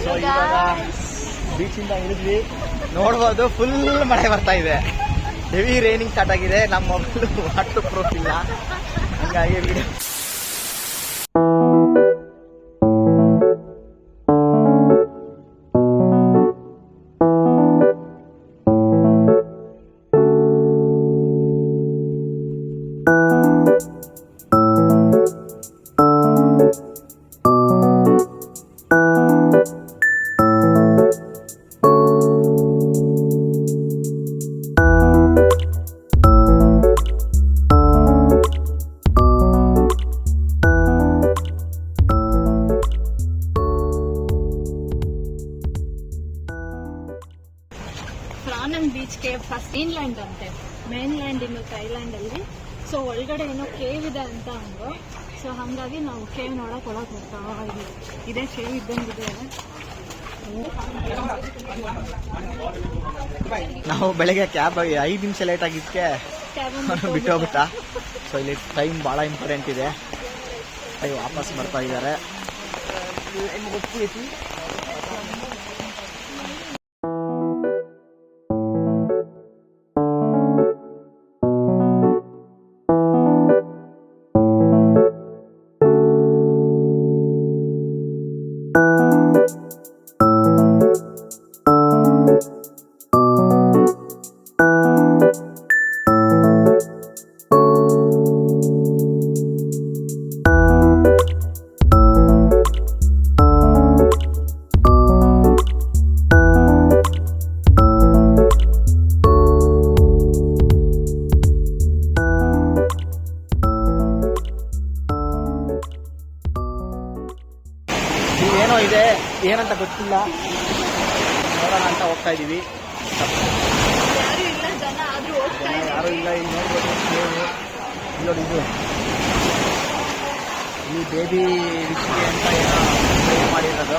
So ಇವಾಗ ಬೀಚಿಂದ ಇಳಿದ್ವಿ, ನೋಡ್ಬೋದು full ಮಳೆ ಬರ್ತಾ ಇದೆ, ಹೆವಿ ರೈನಿಂಗ್ ಸ್ಟಾರ್ಟ್ ಆಗಿದೆ. ನಮ್ಮ ಮೊಬೈಲು ವಾಟರ್ ಪ್ರೂಫ್ ಇಲ್ಲ, ಹಂಗಾಗಿ ವಿಡಿಯೋ ಬೀಚ್ಗೆ ಫಸ್ಟ್ ಮೇನ್ಲ್ಯಾಂಡ್ ಅಂತೆ, ಮೇನ್ಲ್ಯಾಂಡ್ ಇನ್ನು ಥೈಲ್ಯಾಂಡ್ ಅಲ್ಲಿ. ಸೊ ಒಳಗಡೆ ಏನೋ ಕೇವ್ ಇದೆ ಅಂತ ಅಂದ್ರು. ಸೊ ಹಂಗಾಗಿ ನಾವು ಕೇವ್ ನೋಡಕ್ ಒಳಗೆ ಹೋಗ್ತಾ ಇದ್ವಿ. ಇದೇ ಕೇವ್ ಇದ್ದಂಗಿದೆ. ನಾವು ಬೆಳಗ್ಗೆ ಕ್ಯಾಬ್ 5 ನಿಮಿಷ ಲೇಟ್ ಆಗಿದ್ದಕ್ಕೆ ಬಿಟ್ಟು ಹೋಗುತ್ತಾ. ಸೊ ಇಲ್ಲಿ ಟೈಮ್ ಭಾಳ ಇಂಪಾರ್ಟೆಂಟ್ ಇದೆ. ವಾಪಸ್ ಬರ್ತಾ ಇದ್ದಾರೆ. ಏನೋ ಇದೆ, ಏನಂತ ಗೊತ್ತಿಲ್ಲ, ನೋಡೋಣ ಅಂತ ಹೋಗ್ತಾ ಇದೀವಿ. ಯಾರು ಇಲ್ಲ. ಇಲ್ಲಿ ನೋಡ್ಬೋದು ನೋಡಿ, ಇದು ಈ ಬೇಬಿ ರಿಚ್ಗೆ ಅಂತ ಏನೋ ಮಾಡಿರೋದು.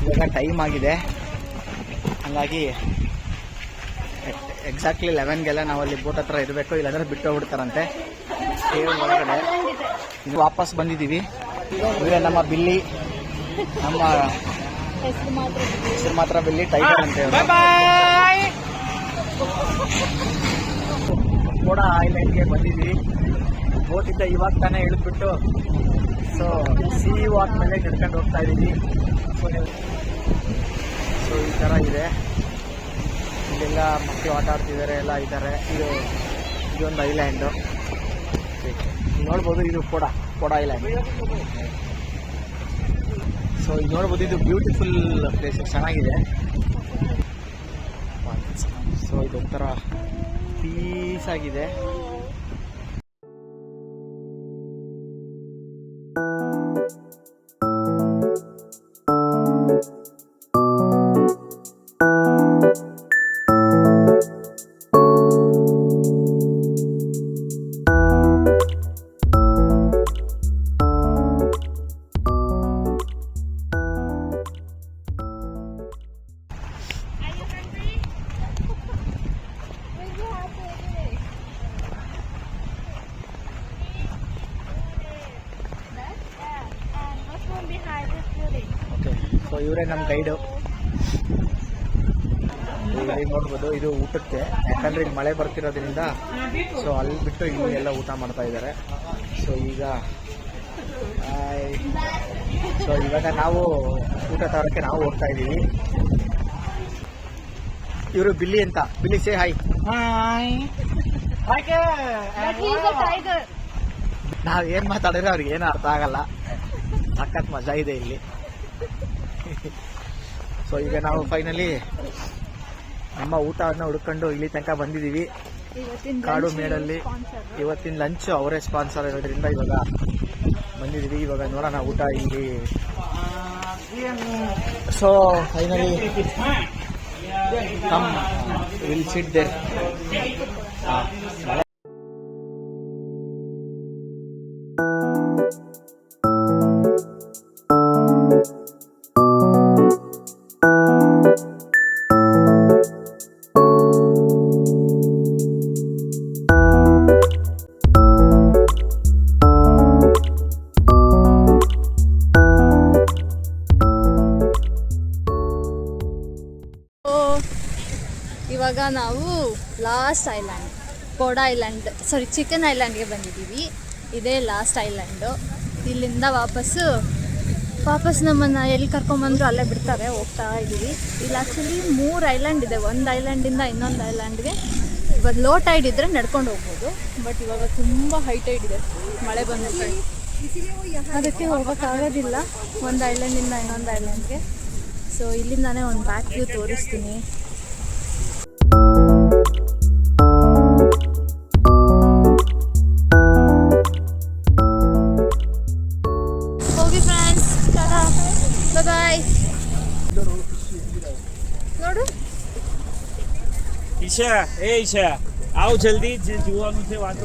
ಇವಾಗ ಟೈಮ್ ಆಗಿದೆ, ಹಂಗಾಗಿ ಎಕ್ಸಾಕ್ಟ್ಲಿ 11ಗೆಲ್ಲ ನಾವು ಅಲ್ಲಿ ಬೋಟ್ ಹತ್ರ ಇರಬೇಕು, ಇಲ್ಲಾಂದ್ರೆ ಬಿಟ್ಟು ಹೋಗ್ಬಿಡ್ತಾರಂತೆ ಒಳಗಡೆ. ವಾಪಸ್ ಬಂದಿದ್ದೀವಿ. ಇವರೇ ನಮ್ಮ ಬಿಲ್ಲಿ, ನಮ್ಮ ಹೆಸರು ಮಾತ್ರ ಬಿಲ್ಲಿ, ಟೈಗರ್ ಅಂತ ಹೇಳಿ. ಕೋಡಾ ಐಲ್ಯಾಂಡ್ಗೆ ಬಂದಿದ್ದೀವಿ. ಬೋಟಿಂದ ಇವಾಗ ತಾನೇ ಇಳಿದ್ಬಿಟ್ಟು ಸೊ ಸಿ ವಾಕ್ ಮೇಲೆ ನಡ್ಕೊಂಡು ಹೋಗ್ತಾ ಇದ್ದೀವಿ. ಸೊ ಈ ಥರ ಇದೆ. ಇಲ್ಲೆಲ್ಲ ಮಕ್ಕಳು ಆಟ ಆಡ್ತಿದ್ದಾರೆ, ಎಲ್ಲ ಇದ್ದಾರೆ. ಇದೊಂದು ಐಲ್ಯಾಂಡು ನೋಡ್ಬೋದು. ಇದು ಕೋಡಾ ಐಲ್ಯಾಂಡ್. ಸೊ ಇದು ನೋಡ್ಬೋದು, ಇದು ಬ್ಯೂಟಿಫುಲ್ ಪ್ಲೇಸ್, ಚೆನ್ನಾಗಿದೆ. ಸೊ ಇದೊಂಥರ ಪೀಸ್ ಆಗಿದೆ. ಸೊ ಇವರೇ ನಮ್ಮ ಗೈಡು. ಈಗ ನೋಡ್ಬೋದು, ಇದು ಊಟಕ್ಕೆ, ಯಾಕಂದ್ರೆ ಈಗ ಮಳೆ ಬರ್ತಿರೋದ್ರಿಂದ ಸೊ ಅಲ್ಲಿ ಬಿಟ್ಟು ಇಲ್ಲಿ ಎಲ್ಲ ಊಟ ಮಾಡ್ತಾ ಇದ್ದಾರೆ. ಸೊ ಇವಾಗ ನಾವು ಊಟ ತರೋಕ್ಕೆ ನಾವು ಹೋಗ್ತಾ ಇದ್ದೀವಿ. ಇವರು ಬಿಲ್ಲಿ ಅಂತ. ಬಿಲ್ಲಿ ಸೇ ಹಾಯ್. ನಾವ್ ಏನ್ ಮಾತಾಡಿದ್ರೆ ಅವ್ರಿಗೆ ಏನು ಅರ್ಥ ಆಗಲ್ಲ. ಸಖತ್ ಮಜಾ ಇದೆ ಇಲ್ಲಿ. ಸೊ ಈಗ ನಾವು ಫೈನಲಿ ನಮ್ಮ ಊಟವನ್ನು ಹುಡ್ಕೊಂಡು ಇಲ್ಲಿ ತನಕ ಬಂದಿದ್ದೀವಿ. ಕಾಡು ಮೇಡಲ್ಲಿ ಇವತ್ತಿನ ಲಂಚ್ ಅವರೇ ಸ್ಪಾನ್ಸರ್ ಇರೋದ್ರಿಂದ ಇವಾಗ ಬಂದಿದ್ದೀವಿ. ಇವಾಗ ನೋಡೋಣ ಊಟ ಇಲ್ಲಿ. So finally will sit there. Last island ಕೋಡಾ ಐಲ್ಯಾಂಡ್ ಚಿಕನ್ ಐಲ್ಯಾಂಡ್ಗೆ ಬಂದಿದ್ದೀವಿ. ಇದೇ ಲಾಸ್ಟ್ ಐಲ್ಯಾಂಡು. ಇಲ್ಲಿಂದ ವಾಪಸ್ ನಮ್ಮನ್ನು ಎಲ್ಲಿ ಕರ್ಕೊಂಬಂದ್ರು ಅಲ್ಲೇ ಬಿಡ್ತಾರೆ. ಹೋಗ್ತಾ ಇದ್ದೀವಿ. ಇಲ್ಲಿ ಆ್ಯಕ್ಚುಲಿ 3 ಐಲ್ಯಾಂಡ್ ಇದೆ. ಒಂದು ಐಲ್ಯಾಂಡಿಂದ ಇನ್ನೊಂದು ಐಲ್ಯಾಂಡ್ಗೆ ಇವಾಗ ಲೋ ಟೈಡ್ ಇದ್ದರೆ ನಡ್ಕೊಂಡು ಹೋಗ್ಬೋದು. ಬಟ್ ಇವಾಗ ತುಂಬ ಹೈ ಟೈಡ್ ಇದೆ, ಮಳೆ ಬಂದಿದೆ, ಅದಕ್ಕೆ ಹೋಗೋಕ್ಕಾಗೋದಿಲ್ಲ ಒಂದು ಐಲ್ಯಾಂಡಿಂದ ಇನ್ನೊಂದು ಐಲ್ಯಾಂಡ್ಗೆ. ಸೊ ಇಲ್ಲಿಂದಾನೇ ಒಂದು ಬ್ಯಾಕ್ ವ್ಯೂ ತೋರಿಸ್ತೀನಿ. ಹೋಗಿ ಫ್ರೆಂಡ್ಸ್, ಬಾಯ್. ನೋಡು ईशा आओ जल्दी जुआ मुझे बात